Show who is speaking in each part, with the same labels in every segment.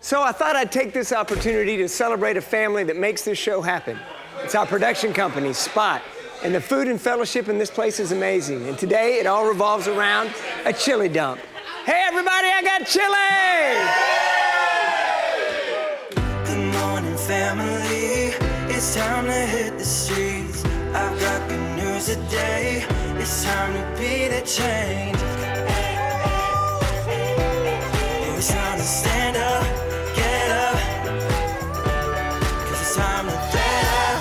Speaker 1: So I thought I'd take this opportunity to celebrate a family that makes this show happen. It's our production company, Spot. And the food and fellowship in this place is amazing. And today, it all revolves around a chili dump. Hey, everybody, I got chili!
Speaker 2: Good morning, family. It's time to hit the streets. I've got good news today. It's time to be the change. It's time to stand up, get up. 'Cause it's time to get up.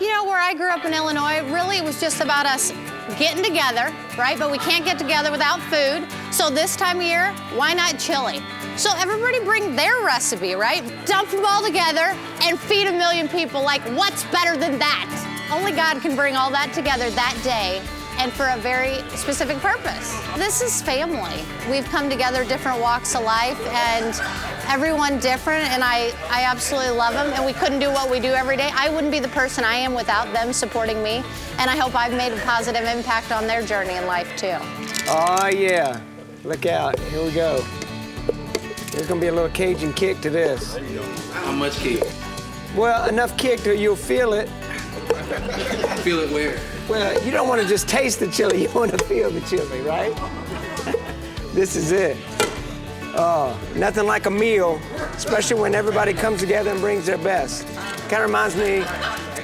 Speaker 3: You know, where I grew up in Illinois, really it was just about us getting together, right? But we can't get together without food. So this time of year, why not chili? So everybody bring their recipe, right? Dump them all together and feed 1 million people. Like, what's better than that? Only God can bring all that together that day and for a very specific purpose. This is family. We've come together different walks of life and everyone different, and I absolutely love them, and we couldn't do what we do every day. I wouldn't be the person I am without them supporting me, and I hope I've made a positive impact on their journey in life too.
Speaker 1: Oh yeah, look out, here we go. There's gonna be a little Cajun kick to this.
Speaker 4: How much kick?
Speaker 1: Well, enough kick till you'll feel it.
Speaker 4: Feel it where?
Speaker 1: Well, you don't want to just taste the chili, you want to feel the chili, right? This is it. Oh, nothing like a meal, especially when everybody comes together and brings their best. Kind of reminds me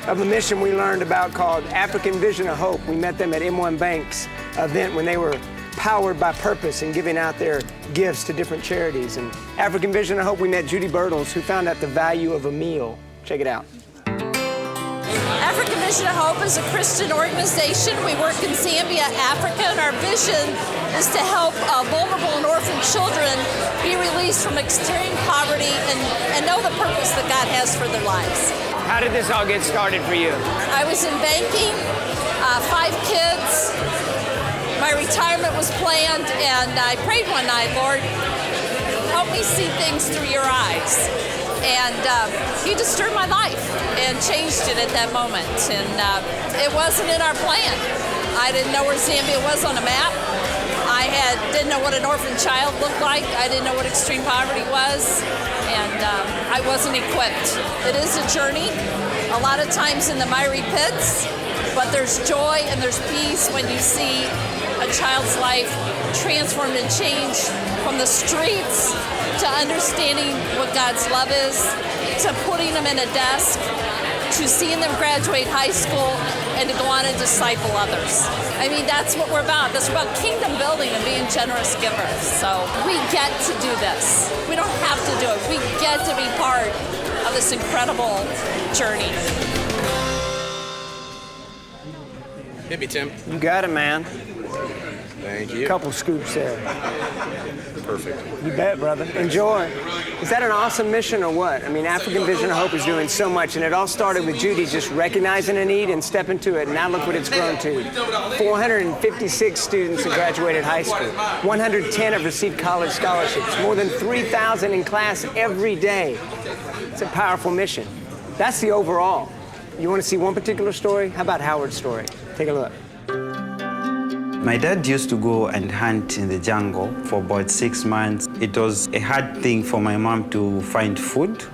Speaker 1: of a mission we learned about called African Vision of Hope. We met them at M1 Bank's event when they were powered by purpose and giving out their gifts to different charities. And African Vision of Hope, we met Judy Birtles, who found out the value of a meal. Check it out.
Speaker 5: African Vision of Hope is a Christian organization. We work in Zambia, Africa, and our vision is to help vulnerable and orphan children be released from extreme poverty and know the purpose that God has for their lives.
Speaker 1: How did this all get started for you?
Speaker 5: I was in banking, 5 kids. My retirement was planned, and I prayed one night, Lord, help me see things through your eyes. And he just stirred my life and changed it at that moment. And it wasn't in our plan. I didn't know where Zambia was on a map. I didn't know what an orphan child looked like. I didn't know what extreme poverty was. And I wasn't equipped. It is a journey, a lot of times in the miry pits, but there's joy and there's peace when you see a child's life transformed and changed from the streets to understanding what God's love is, to putting them in a desk, to seeing them graduate high school, and to go on and disciple others. I mean, that's what we're about. That's about kingdom building and being generous givers. So we get to do this. We don't have to do it. We get to be part of this incredible journey.
Speaker 4: Hit me, Tim.
Speaker 1: You got it, man.
Speaker 4: Thank you.
Speaker 1: Couple scoops there.
Speaker 4: Perfect.
Speaker 1: You bet, brother. Enjoy. Is that an awesome mission or what? I mean, African Vision of Hope is doing so much, and it all started with Judy just recognizing a need and stepping to it, and now look what it's grown to. 456 students have graduated high school. 110 have received college scholarships. More than 3,000 in class every day. It's a powerful mission. That's the overall. You want to see one particular story? How about Howard's story? Take a look.
Speaker 6: My dad used to go and hunt in the jungle for about 6 months. It was a hard thing for my mom to find food.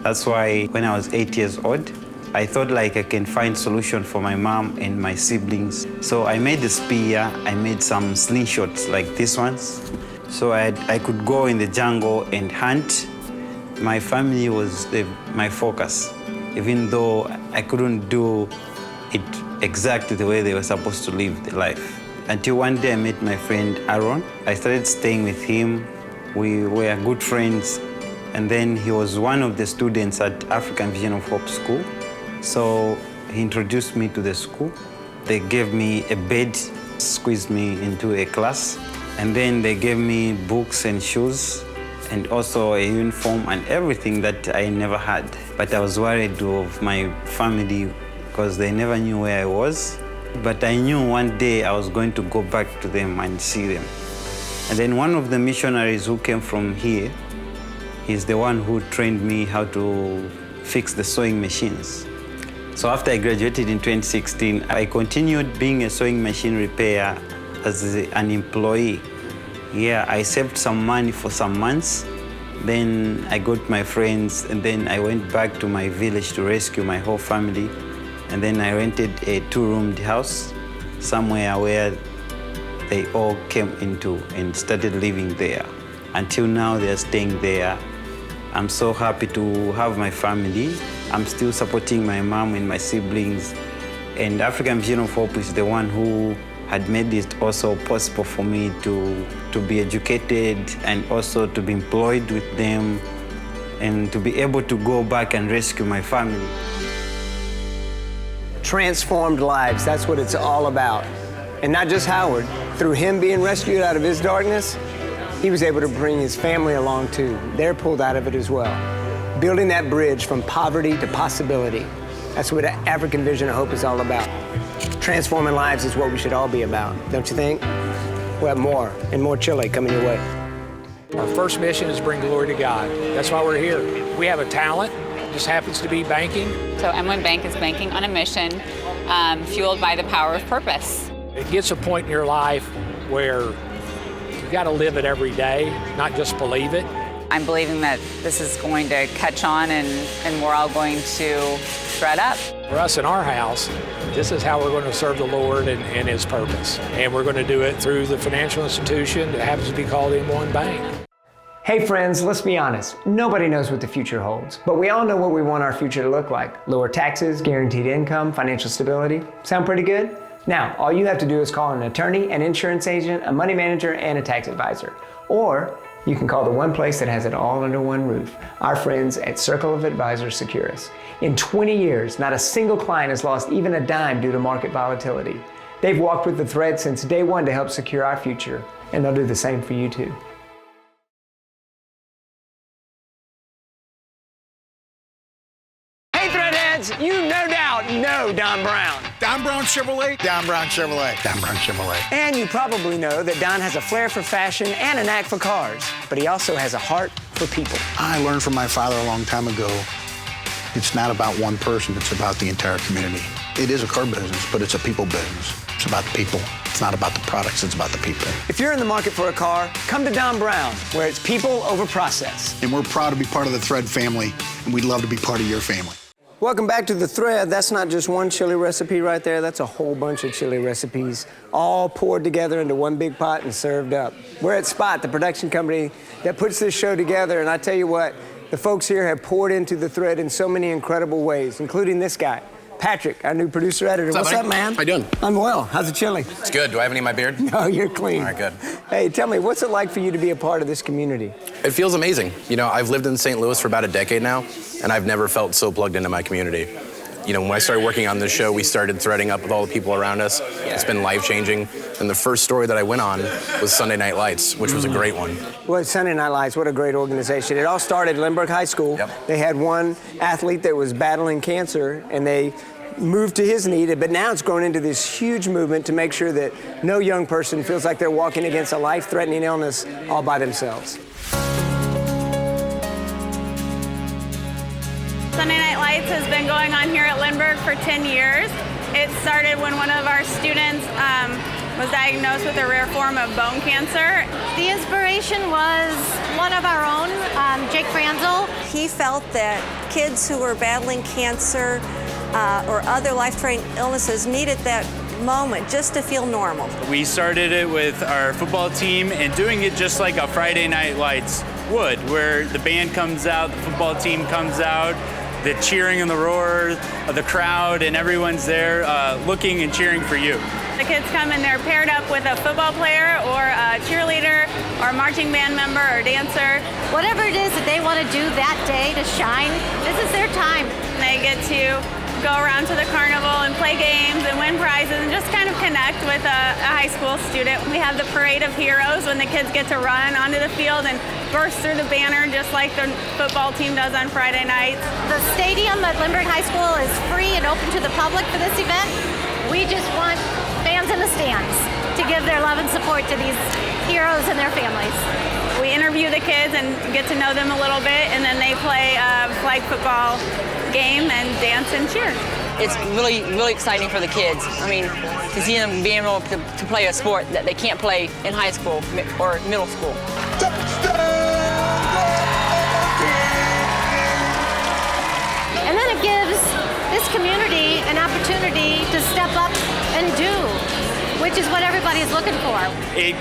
Speaker 6: That's why when I was 8 years old, I thought like I can find solution for my mom and my siblings. So I made a spear, I made some slingshots like these ones. So I could go in the jungle and hunt. My family was my focus, even though I couldn't do it exactly the way they were supposed to live their life. Until one day I met my friend Aaron. I started staying with him. We were good friends. And then he was one of the students at African Vision of Hope School. So he introduced me to the school. They gave me a bed, squeezed me into a class. And then they gave me books and shoes and also a uniform and everything that I never had. But I was worried of my family because they never knew where I was. But I knew one day I was going to go back to them and see them. And then one of the missionaries who came from here, he's the one who trained me how to fix the sewing machines. So after I graduated in 2016, I continued being a sewing machine repairer as an employee. Yeah, I saved some money for some months, Then I got my friends, and then I went back to my village to rescue my whole family. And then I rented a 2-roomed house somewhere where they all came into and started living there. Until now, they're staying there. I'm so happy to have my family. I'm still supporting my mom and my siblings. And African Vision of Hope is the one who had made it also possible for me to be educated and also to be employed with them and to be able to go back and rescue my family.
Speaker 1: Transformed lives, that's what it's all about. And not just Howard. Through him being rescued out of his darkness, he was able to bring his family along too. They're pulled out of it as well. Building that bridge from poverty to possibility. That's what African Vision of Hope is all about. Transforming lives is what we should all be about, don't you think? We'll have more and more Chile coming your way.
Speaker 7: Our first mission is bring glory to God. That's why we're here. We have a talent, it just happens to be banking.
Speaker 8: So M1 Bank is banking on a mission fueled by the power of purpose.
Speaker 7: It gets a point in your life where you got to live it every day, not just believe it.
Speaker 8: I'm believing that this is going to catch on and we're all going to spread up.
Speaker 7: For us in our house, this is how we're going to serve the Lord and His purpose. And we're going to do it through the financial institution that happens to be called M1 Bank.
Speaker 1: Hey friends, let's be honest. Nobody knows what the future holds, but we all know what we want our future to look like. Lower taxes, guaranteed income, financial stability. Sound pretty good? Now, all you have to do is call an attorney, an insurance agent, a money manager, and a tax advisor. Or you can call the one place that has it all under one roof. Our friends at Circle of Advisors secure us. In 20 years, not a single client has lost even a dime due to market volatility. They've walked with the thread since day one to help secure our future, and they'll do the same for you too. Hey Threadheads, you no doubt know Don Brown.
Speaker 9: Don Brown Chevrolet. Don Brown Chevrolet. Don Brown Chevrolet.
Speaker 1: And you probably know that Don has a flair for fashion and a knack for cars, but he also has a heart for people.
Speaker 9: I learned from my father a long time ago, it's not about one person, it's about the entire community. It is a car business, but it's a people business. It's about the people. It's not about the products, it's about the people.
Speaker 1: If you're in the market for a car, come to Don Brown, where it's people over process.
Speaker 9: And we're proud to be part of the Thread family, and we'd love to be part of your family.
Speaker 1: Welcome back to The Thread. That's not just one chili recipe right there. That's a whole bunch of chili recipes, all poured together into one big pot and served up. We're at Spot, the production company that puts this show together, and I tell you what, the folks here have poured into The Thread in so many incredible ways, including this guy, Patrick, our new producer editor. What's up, man?
Speaker 4: How you doing?
Speaker 1: I'm well. How's the chili?
Speaker 4: It's good. Do I have any in my beard?
Speaker 1: No, you're clean.
Speaker 4: All right, good.
Speaker 1: Hey, tell me, what's it like for you to be a part of this community?
Speaker 4: It feels amazing. You know, I've lived in St. Louis for about a decade now, and I've never felt so plugged into my community. You know, when I started working on this show, we started threading up with all the people around us. It's been life-changing. And the first story that I went on was Sunday Night Lights, which was a great one.
Speaker 1: Well, Sunday Night Lights, what a great organization. It all started at Lindbergh High School.
Speaker 4: Yep.
Speaker 1: They had one athlete that was battling cancer, and they moved to his need, but now it's grown into this huge movement to make sure that no young person feels like they're walking against a life-threatening illness all by themselves.
Speaker 10: Sunday Night Lights has been going on here at Lindbergh for 10 years. It started when one of our students was diagnosed with a rare form of bone cancer.
Speaker 3: The inspiration was one of our own, Jake Franzel.
Speaker 11: He felt that kids who were battling cancer or other life-threatening illnesses needed that moment just to feel normal.
Speaker 12: We started it with our football team and doing it just like a Friday Night Lights would, where the band comes out, the football team comes out, the cheering and the roar of the crowd, and everyone's there looking and cheering for you.
Speaker 10: The kids come and they're paired up with a football player or a cheerleader or a marching band member or dancer.
Speaker 3: Whatever it is that they want to do that day to shine, this is their time.
Speaker 10: They get to go around to the carnival and play games and win prizes and just kind of connect with a high school student. We have the Parade of Heroes when the kids get to run onto the field and burst through the banner just like the football team does on Friday nights.
Speaker 3: The stadium at Lindbergh High School is free and open to the public for this event. We just want fans in the stands to give their love and support to these heroes and their families.
Speaker 10: We interview the kids and get to know them a little bit, and then they play a flag football game and dance and cheer.
Speaker 13: It's really, really exciting for the kids. I mean, to see them being able to play a sport that they can't play in high school or middle school.
Speaker 9: Touchdown!
Speaker 14: opportunity to step up and do, which is what everybody's looking for.
Speaker 12: It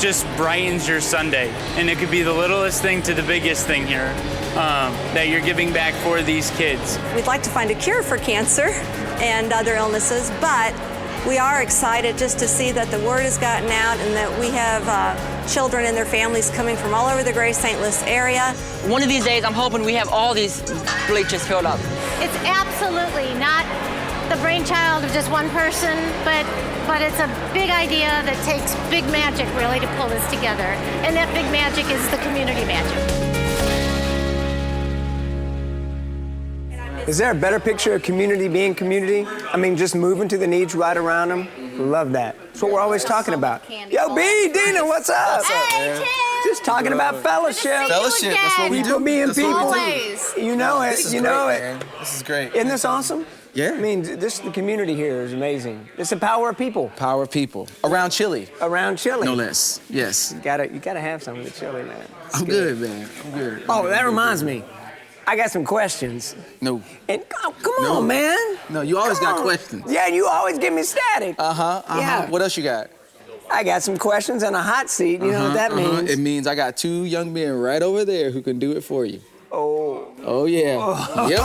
Speaker 12: just brightens your Sunday, and it could be the littlest thing to the biggest thing here that you're giving back for these kids.
Speaker 11: We'd like to find a cure for cancer and other illnesses, but we are excited just to see that the word has gotten out and that we have children and their families coming from all over the greater St. Louis area.
Speaker 13: One of these days, I'm hoping we have all these bleachers filled up.
Speaker 14: It's absolutely not the brainchild of just one person, but it's a big idea that takes big magic really to pull this together. And that big magic is the community magic.
Speaker 1: Is there a better picture of community being community? I mean, just moving to the needs right around them. Love that. That's what we're always talking about. Yo, B, Dina, what's up?
Speaker 15: What's up, man?
Speaker 1: Just talking about fellowship.
Speaker 15: Fellowship, that's what we do.
Speaker 1: People being
Speaker 15: That's what we
Speaker 1: people.
Speaker 15: do.
Speaker 1: You know it.
Speaker 15: This is
Speaker 1: You
Speaker 15: great,
Speaker 1: know it.
Speaker 15: man. This is great.
Speaker 1: Isn't this awesome?
Speaker 15: Yeah.
Speaker 1: I mean, the community here is amazing. It's the power of people.
Speaker 15: Power of people. Around chili.
Speaker 1: Around chili.
Speaker 15: No less. Yes.
Speaker 1: You gotta have some of the chili, man. It's
Speaker 15: I'm good, man. I'm good.
Speaker 1: Oh, that reminds me. I got some questions.
Speaker 15: No.
Speaker 1: And come on, man.
Speaker 15: No, you always
Speaker 1: Come
Speaker 15: got
Speaker 1: on.
Speaker 15: questions.
Speaker 1: Yeah, you always give me static. Yeah.
Speaker 15: What else you got?
Speaker 1: I got some questions and a hot seat. You know what that means?
Speaker 15: It means I got two young men right over there who can do it for you.
Speaker 1: Oh.
Speaker 15: Oh, yeah.
Speaker 1: Oh.
Speaker 15: Yep.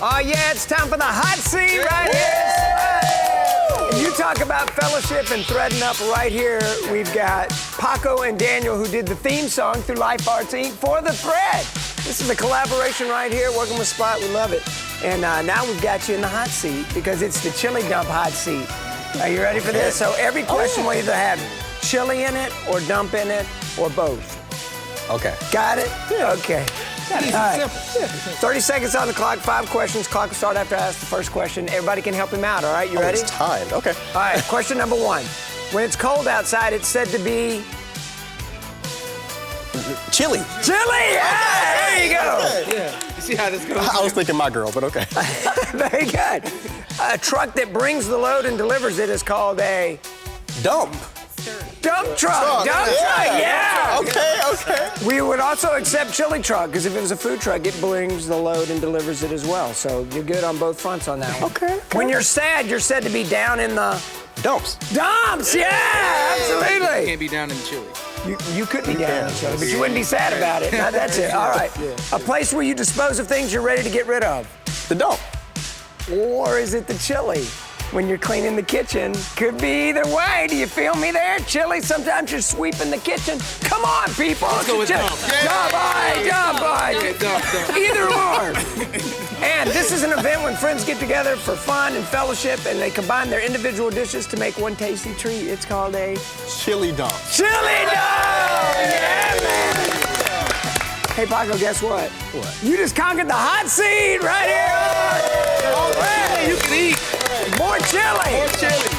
Speaker 1: Oh, yeah, it's time for the hot seat right here. And you talk about fellowship and threading up right here. We've got Paco and Daniel who did the theme song through Life Arts Inc. for The Thread. This is a collaboration right here, working with Spot. We love it. And now we've got you in the hot seat because it's the chili dump hot seat. Are you ready for this? So every question will either have chili in it or dump in it or both.
Speaker 15: Okay.
Speaker 1: Got it? Yeah. Okay.
Speaker 15: Easy,
Speaker 1: All right.
Speaker 15: simple.
Speaker 1: 30 seconds on the clock, 5 questions. Clock will start after I ask the first question. Everybody can help him out, all right? You ready?
Speaker 15: It's timed. Okay.
Speaker 1: All right, question number 1. When it's cold outside, it's said to be...
Speaker 15: Chili.
Speaker 1: Chili! Yeah, there you go.
Speaker 15: Yeah. You see how this goes? I was thinking my girl, but okay.
Speaker 1: Very good. A truck that brings the load and delivers it is called a...
Speaker 15: Dump.
Speaker 1: Dump truck. Dump truck, yeah.
Speaker 15: Okay.
Speaker 1: We would also accept chili truck, because if it was a food truck, it brings the load and delivers it as well. So you're good on both fronts on that one.
Speaker 15: Okay.
Speaker 1: When you're sad, you're said to be down in the...
Speaker 15: Dumps.
Speaker 1: Dumps, yeah, absolutely.
Speaker 15: You can't be down in the chili.
Speaker 1: You could be down in the chili, but you wouldn't be sad about it. Now, that's it. All right. A place where you dispose of things you're ready to get rid of.
Speaker 15: The dump.
Speaker 1: Or is it the chili? When you're cleaning the kitchen, could be either way. Do you feel me there? Chili, sometimes you're sweeping the kitchen. Come on, people.
Speaker 15: Let's go with dump.
Speaker 1: Jump on. Either or. And this is an event when friends get together for fun and fellowship, and they combine their individual dishes to make one tasty treat. It's called a...
Speaker 15: Chili dump.
Speaker 1: Chili dump! Yeah, man. Hey, Paco, guess what?
Speaker 15: What?
Speaker 1: You just conquered the hot seat right here. All right.
Speaker 15: You can eat.
Speaker 1: More chili.
Speaker 15: More chili.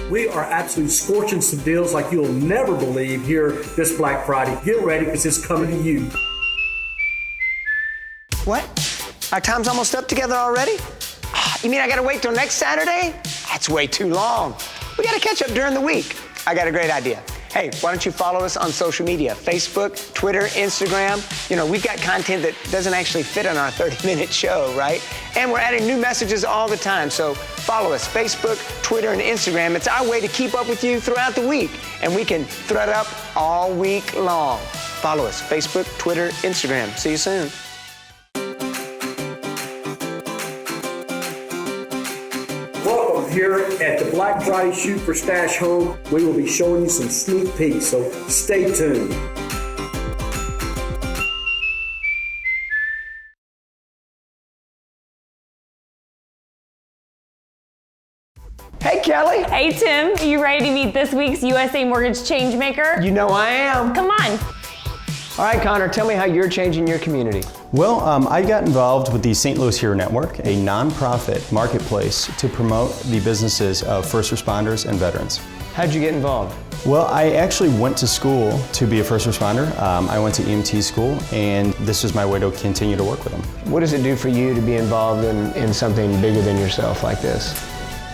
Speaker 16: We are absolutely scorching some deals like you'll never believe here this Black Friday. Get ready because it's coming to you.
Speaker 1: What? Our time's almost up together already? You mean I gotta wait till next Saturday? That's way too long. We gotta catch up during the week. I got a great idea. Hey, why don't you follow us on social media? Facebook, Twitter, Instagram. You know, we've got content that doesn't actually fit on our 30-minute show, right? And we're adding new messages all the time. So follow us, Facebook, Twitter, and Instagram. It's our way to keep up with you throughout the week. And we can thread up all week long. Follow us, Facebook, Twitter, Instagram. See you soon.
Speaker 16: Welcome here at the Black Friday Shoot for Stash Home. We will be showing you some sneak peeks, so stay tuned.
Speaker 1: Hey, Kelly.
Speaker 17: Hey, Tim. You ready to meet this week's USA Mortgage Changemaker?
Speaker 1: You know I am.
Speaker 17: Come on.
Speaker 1: All right, Connor, tell me how you're changing your community.
Speaker 18: Well, I got involved with the St. Louis Hero Network, a nonprofit marketplace to promote the businesses of first responders and veterans.
Speaker 1: How'd you get involved?
Speaker 18: Well, I actually went to school to be a first responder. I went to EMT school, and this was my way to continue to work with them.
Speaker 1: What does it do for you to be involved in something bigger than yourself like this?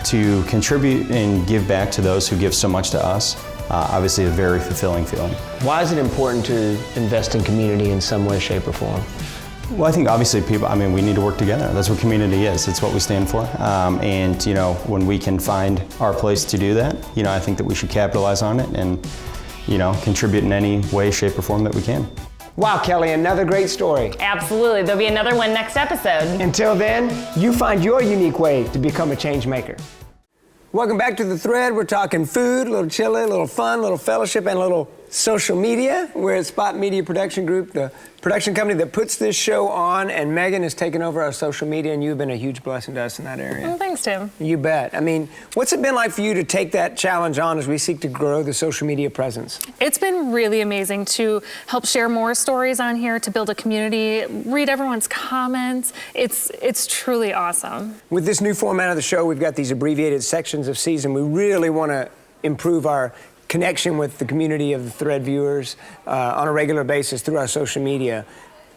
Speaker 18: To contribute and give back to those who give so much to us, obviously a very fulfilling feeling.
Speaker 19: Why is it important to invest in community in some way, shape, or form?
Speaker 18: Well, I think obviously we need to work together. That's what community is. It's what we stand for. And when we can find our place to do that, I think that we should capitalize on it and, contribute in any way, shape, or form that we can.
Speaker 1: Wow, Kelly, another great story.
Speaker 17: Absolutely. There'll be another one next episode.
Speaker 1: Until then, you find your unique way to become a change maker. Welcome back to The Thread. We're talking food, a little chili, a little fun, a little fellowship, and a little social media. We're at Spot Media Production Group, the production company that puts this show on, and Megan has taken over our social media, and you've been a huge blessing to us in that area.
Speaker 17: Well, thanks, Tim.
Speaker 1: You bet. I mean, what's it been like for you to take that challenge on as we seek to grow the social media presence?
Speaker 20: It's been really amazing to help share more stories on here, to build a community, read everyone's comments. It's truly awesome.
Speaker 1: With this new format of the show, we've got these abbreviated sections of season. We really want to improve our connection with the community of the Thread viewers on a regular basis through our social media.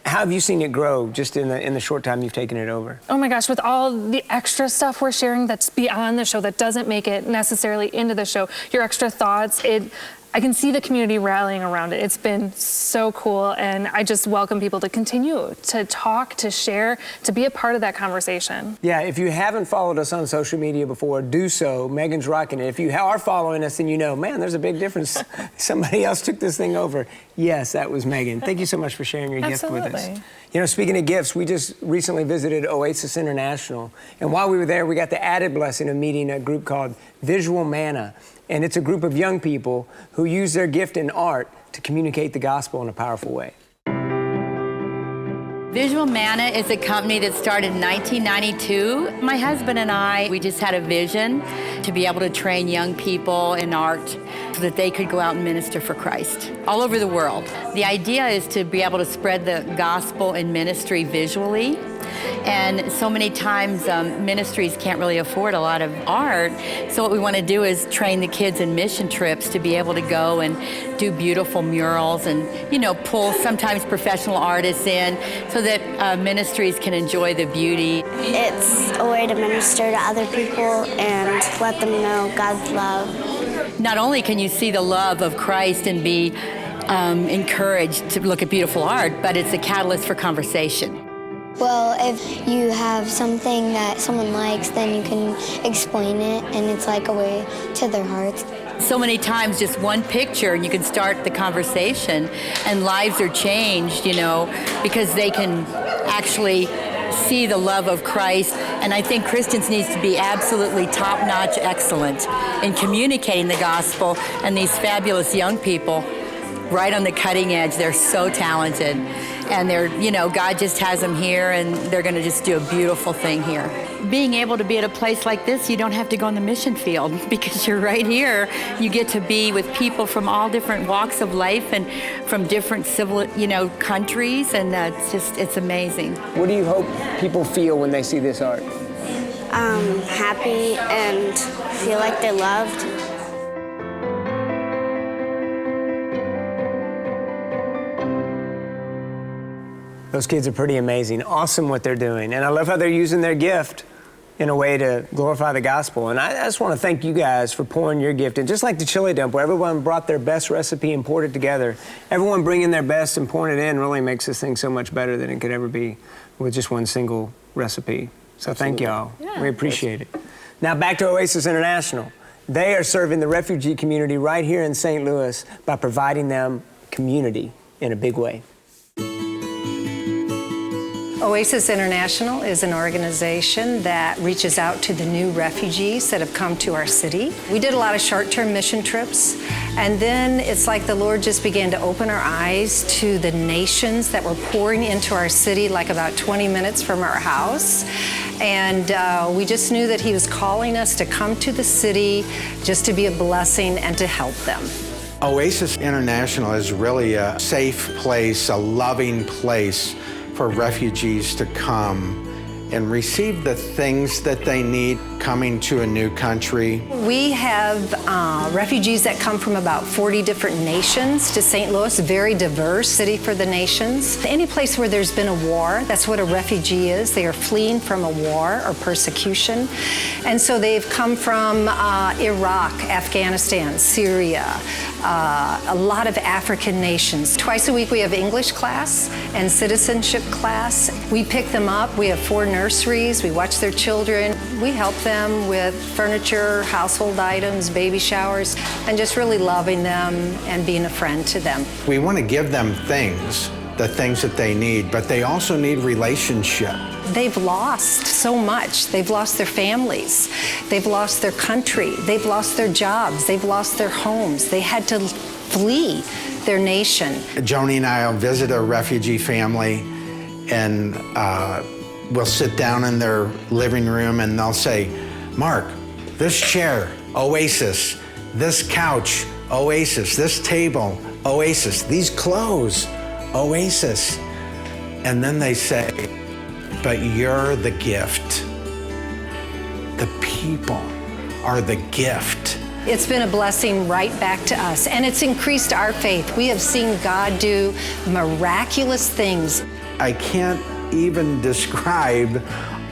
Speaker 1: How have you seen it grow just in the short time you've taken it over?
Speaker 20: Oh my gosh, with all the extra stuff we're sharing that's beyond the show, that doesn't make it necessarily into the show, your extra thoughts, I can see the community rallying around it. It's been so cool, and I just welcome people to continue to talk, to share, to be a part of that conversation.
Speaker 1: Yeah, if you haven't followed us on social media before, do so. Megan's rocking it. If you are following us, then man, there's a big difference. Somebody else took this thing over. Yes, that was Megan. Thank you so much for sharing your gift with us. Speaking of gifts, we just recently visited Oasis International, and while we were there, we got the added blessing of meeting a group called Visual Manna. And it's a group of young people who use their gift in art to communicate the gospel in a powerful way.
Speaker 21: Visual Manna is a company that started in 1992. My husband and I, we just had a vision to be able to train young people in art so that they could go out and minister for Christ all over the world. The idea is to be able to spread the gospel in ministry visually. And so many times ministries can't really afford a lot of art. So what we want to do is train the kids in mission trips to be able to go and do beautiful murals and, pull sometimes professional artists in so that ministries can enjoy the beauty.
Speaker 22: It's a way to minister to other people and let them know God's love.
Speaker 21: Not only can you see the love of Christ and be encouraged to look at beautiful art, but it's a catalyst for conversation.
Speaker 22: Well, if you have something that someone likes, then you can explain it, and it's like a way to their hearts.
Speaker 21: So many times, just one picture, and you can start the conversation, and lives are changed, because they can actually see the love of Christ. And I think Christians need to be absolutely top-notch excellent in communicating the gospel, and these fabulous young people, right on the cutting edge, they're so talented. And they're, God just has them here, and they're going to just do a beautiful thing here. Being able to be at a place like this, you don't have to go in the mission field because you're right here. You get to be with people from all different walks of life and from different civil, countries, and it's amazing.
Speaker 1: What do you hope people feel when they see this art?
Speaker 22: Happy and feel like they're loved.
Speaker 1: Those kids are pretty amazing. Awesome what they're doing. And I love how they're using their gift in a way to glorify the gospel. And I just want to thank you guys for pouring your gift in. Just like the chili dump, where everyone brought their best recipe and poured it together. Everyone bringing their best and pouring it in really makes this thing so much better than it could ever be with just one single recipe. So thank y'all. Yeah. We appreciate it. Now back to Oasis International. They are serving the refugee community right here in St. Louis by providing them community in a big way.
Speaker 23: Oasis International is an organization that reaches out to the new refugees that have come to our city. We did a lot of short-term mission trips, and then it's like the Lord just began to open our eyes to the nations that were pouring into our city, like about 20 minutes from our house. And we just knew that He was calling us to come to the city just to be a blessing and to help them.
Speaker 24: Oasis International is really a safe place, a loving place for refugees to come and receive the things that they need coming to a new country.
Speaker 23: We have refugees that come from about 40 different nations to St. Louis, very diverse city for the nations. Any place where there's been a war, that's what a refugee is. They are fleeing from a war or persecution. And so they've come from Iraq, Afghanistan, Syria, a lot of African nations. Twice a week we have English class and citizenship class. We pick them up. We have 4 nurseries. We watch their children. We help them with furniture, household items, baby showers, and just really loving them and being a friend to them.
Speaker 24: We want to give them things, the things that they need, but they also need relationship.
Speaker 23: They've lost so much. They've lost their families. They've lost their country. They've lost their jobs. They've lost their homes. They had to flee their nation.
Speaker 24: Joani and I will visit a refugee family, and we'll sit down in their living room and they'll say, Mark, this chair, Oasis, this couch, Oasis, this table, Oasis, these clothes, Oasis. And then they say, but you're the gift. The people are the gift.
Speaker 23: It's been a blessing right back to us, and it's increased our faith. We have seen God do miraculous things.
Speaker 24: I can't even describe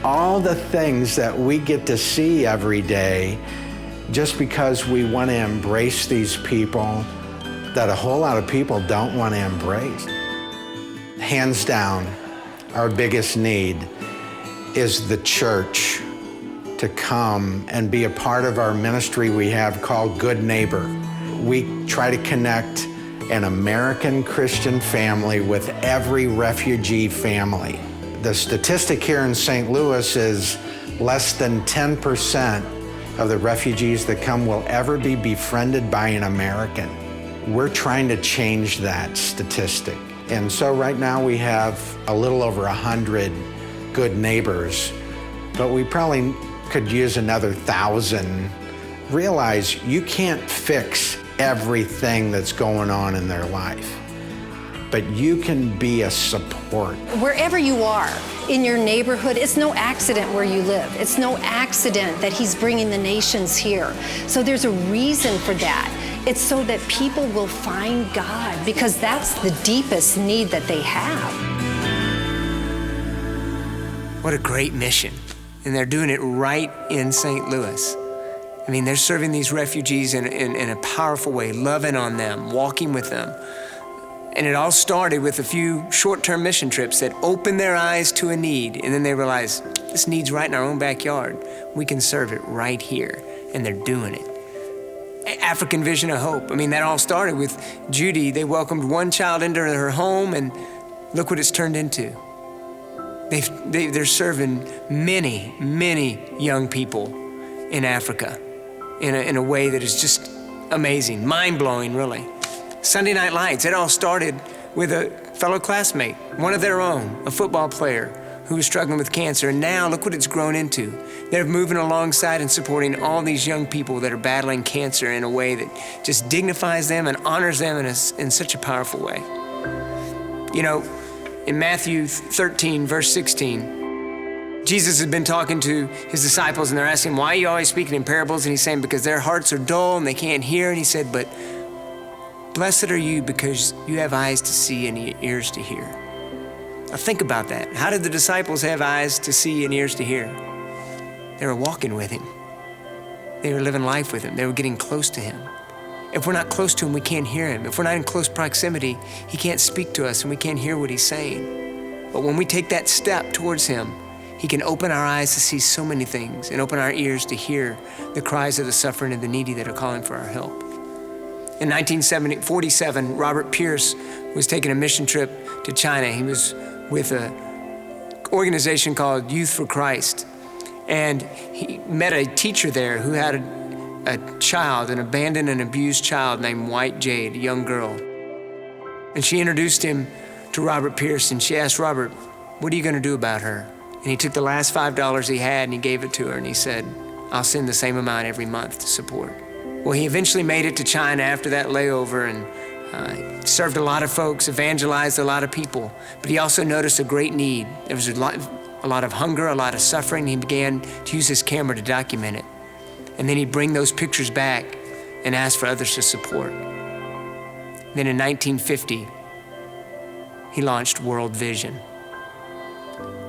Speaker 24: all the things that we get to see every day just because we want to embrace these people that a whole lot of people don't want to embrace. Hands down, our biggest need is the church to come and be a part of our ministry we have called Good Neighbor. We try to connect an American Christian family with every refugee family. The statistic here in St. Louis is less than 10% of the refugees that come will ever be befriended by an American. We're trying to change that statistic. And so right now we have a little over 100 good neighbors, but we probably could use another 1,000. Realize you can't fix everything that's going on in their life, but you can be a support.
Speaker 23: Wherever you are, in your neighborhood, it's no accident where you live. It's no accident that he's bringing the nations here. So there's a reason for that. It's so that people will find God, because that's the deepest need that they have.
Speaker 1: What a great mission. And they're doing it right in St. Louis. I mean, they're serving these refugees in a powerful way, loving on them, walking with them. And it all started with a few short-term mission trips that opened their eyes to a need, and then they realized, this need's right in our own backyard. We can serve it right here, and they're doing it. African Vision of Hope. I mean, that all started with Judy. They welcomed one child into her home, and look what it's turned into. They're serving many, many young people in Africa in a way that is just amazing, mind-blowing, really. Sunday Night Lights, it all started with a fellow classmate, one of their own, a football player who was struggling with cancer, and now look what it's grown into. They're moving alongside and supporting all these young people that are battling cancer in a way that just dignifies them and honors them in such a powerful way. You know, in Matthew 13, verse 16, Jesus had been talking to his disciples, and they're asking, why are you always speaking in parables? And he's saying, because their hearts are dull and they can't hear. And he said, but blessed are you because you have eyes to see and ears to hear. Now think about that. How did the disciples have eyes to see and ears to hear? They were walking with him. They were living life with him. They were getting close to him. If we're not close to him, we can't hear him. If we're not in close proximity, he can't speak to us and we can't hear what he's saying. But when we take that step towards him, he can open our eyes to see so many things and open our ears to hear the cries of the suffering and the needy that are calling for our help. In 1947, Robert Pierce was taking a mission trip to China. He was with an organization called Youth for Christ. And he met a teacher there who had a child, an abandoned and abused child named White Jade, a young girl. And she introduced him to Robert Pierce, and she asked Robert, what are you going to do about her? And he took the last $5 he had and he gave it to her, and he said, I'll send the same amount every month to support. Well, he eventually made it to China after that layover and served a lot of folks, evangelized a lot of people, but he also noticed a great need. There was a lot of hunger, a lot of suffering. He began to use his camera to document it. And then he'd bring those pictures back and ask for others to support. Then in 1950, he launched World Vision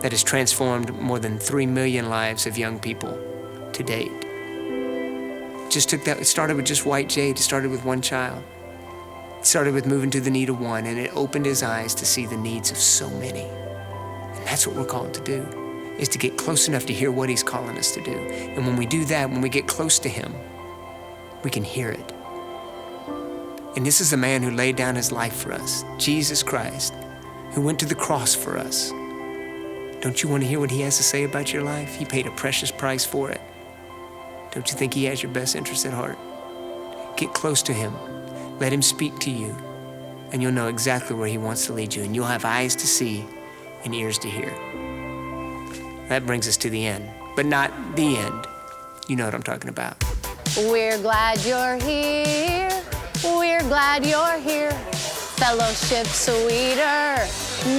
Speaker 1: that has transformed more than 3 million lives of young people to date. It started with just White Jade. It started with one child. It started with moving to the need of one, and it opened his eyes to see the needs of so many. And that's what we're called to do, is to get close enough to hear what he's calling us to do. And when we do that, when we get close to him, we can hear it. And this is a man who laid down his life for us, Jesus Christ, who went to the cross for us. Don't you want to hear what he has to say about your life? He paid a precious price for it. Don't you think he has your best interest at heart? Get close to him. Let him speak to you, and you'll know exactly where he wants to lead you, and you'll have eyes to see and ears to hear. That brings us to the end, but not the end. You know what I'm talking about.
Speaker 3: We're glad you're here. We're glad you're here. Fellowship sweeter,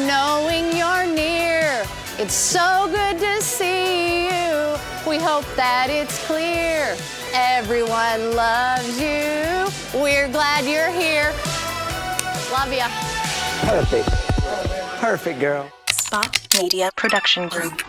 Speaker 3: knowing you're near. It's so good to see you. We hope that it's clear. Everyone loves you. We're glad you're here. Love ya.
Speaker 1: Perfect. Perfect, girl.
Speaker 2: Spot Media Production Group.